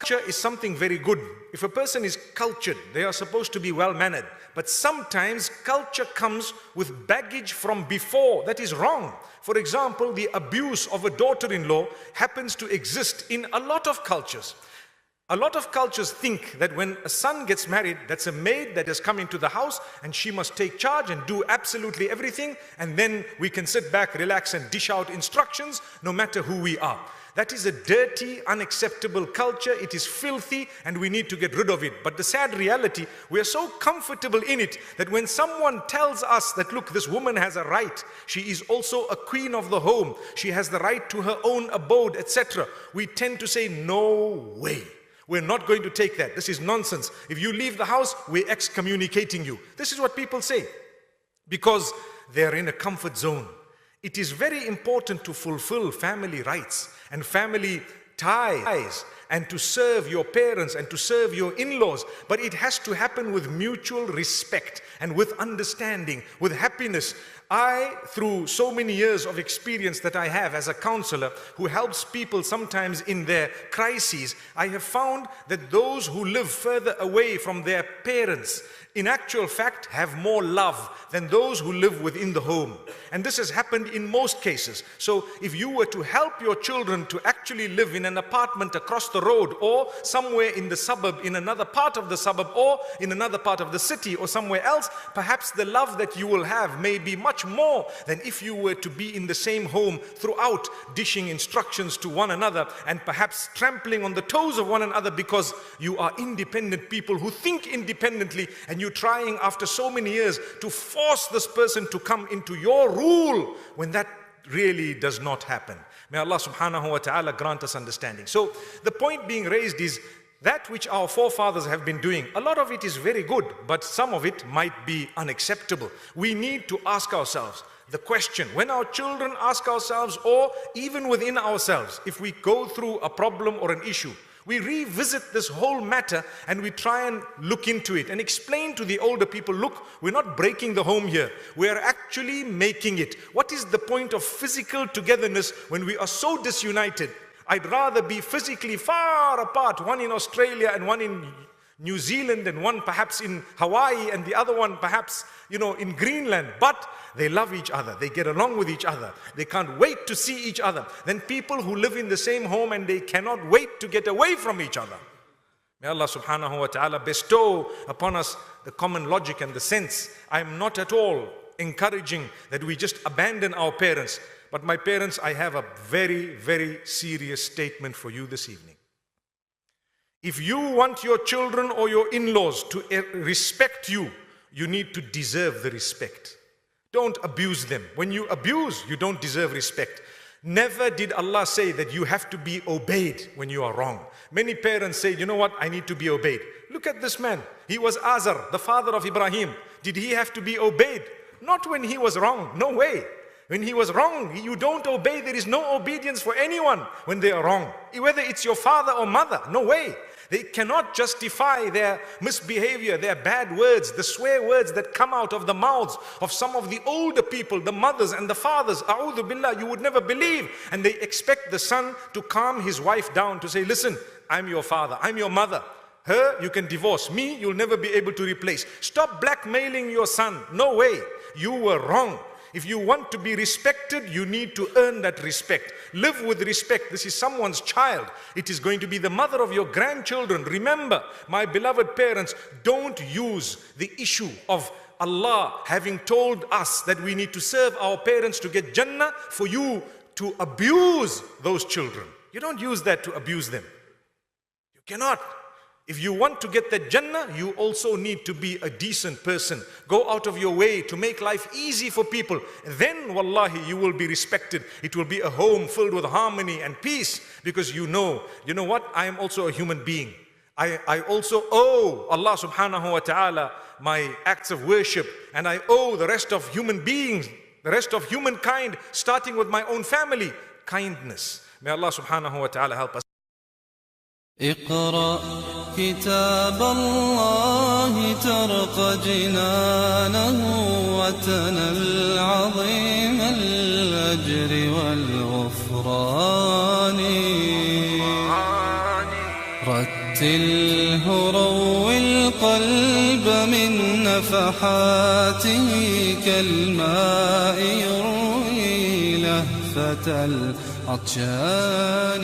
Culture is something very good. If a person is cultured, they are supposed to be well-mannered. But sometimes culture comes with baggage from before that is wrong. For example, the abuse of a daughter-in-law happens to exist in a lot of cultures. A lot of cultures think that when a son gets married, that's a maid that has come into the house and she must take charge and do absolutely everything, and then we can sit back, relax and dish out instructions no matter who we are. That is a dirty, unacceptable culture. It is filthy and we need to get rid of it. But the sad reality, we are so comfortable in it that when someone tells us that, look, this woman has a right, she is also a queen of the home, she has the right to her own abode, etc., we tend to say, no way. We're not going to take that. This is nonsense. If you leave the house, we're excommunicating you. This is what people say because they're in a comfort zone. It is very important to fulfill family rights and family ties and to serve your parents and to serve your in-laws, but it has to happen with mutual respect and with understanding, with happiness. I, through so many years of experience that I have as a counselor who helps people sometimes in their crises, I have found that those who live further away from their parents in actual fact have more love than those who live within the home. And this has happened in most cases. So if you were to help your children to actually live in an apartment across the road or somewhere in the suburb, in another part of the suburb or in another part of the city or somewhere else, perhaps the love that you will have may be much more than if you were to be in the same home throughout, dishing instructions to one another and perhaps trampling on the toes of one another because you are independent people who think independently, and you're trying after so many years to force this person to come into your rule when that really does not happen. May Allah subhanahu wa ta'ala grant us understanding. So the point being raised is that which our forefathers have been doing, a lot of it is very good, but some of it might be unacceptable. We need to ask ourselves the question, when our children ask ourselves, or even within ourselves, if we go through a problem or an issue, we revisit this whole matter and we try and look into it and explain to the older people, look, we're not breaking the home here. We're actually making it. What is the point of physical togetherness when we are so disunited? I'd rather be physically far apart, one in Australia and one in New Zealand and one perhaps in Hawaii and the other one perhaps, in Greenland, but they love each other, they get along with each other, they can't wait to see each other, than people who live in the same home and they cannot wait to get away from each other. May Allah subhanahu wa ta'ala bestow upon us the common logic and the sense. I am not at all encouraging that we just abandon our parents, but my parents, I have a very, very serious statement for you this evening. If you want your children or your in-laws to respect you, you need to deserve the respect. Don't abuse them. When you abuse, you don't deserve respect. Never did Allah say that you have to be obeyed when you are wrong. Many parents say, you know what, I need to be obeyed. Look at this man. He was Azar, the father of Ibrahim. Did he have to be obeyed? Not when he was wrong. No way. When he was wrong, you don't obey. There is no obedience for anyone when they are wrong. Whether it's your father or mother, no way. They cannot justify their misbehavior, their bad words, the swear words that come out of the mouths of some of the older people, the mothers and the fathers. A'udhu billah, you would never believe. And they expect the son to calm his wife down, to say, listen, I'm your father, I'm your mother. Her, you can divorce. Me, you'll never be able to replace. Stop blackmailing your son. No way. You were wrong. If you want to be respected, you need to earn that respect. Live with respect. This is someone's child. It is going to be the mother of your grandchildren. Remember, my beloved parents, don't use the issue of Allah having told us that we need to serve our parents to get Jannah for you to abuse those children. You don't use that to abuse them. You cannot. If you want to get that Jannah, you also need to be a decent person. Go out of your way to make life easy for people. Then, wallahi, you will be respected. It will be a home filled with harmony and peace, because you know what? I am also a human being. I also owe Allah subhanahu wa ta'ala my acts of worship, and I owe the rest of human beings, the rest of humankind, starting with my own family, kindness. May Allah subhanahu wa ta'ala help us. اقرأ كتاب الله ترق جنانه وتنل عظيم الأجر والغفران. رتله روي القلب من نفحاته كالماء يروي لهفة العطشان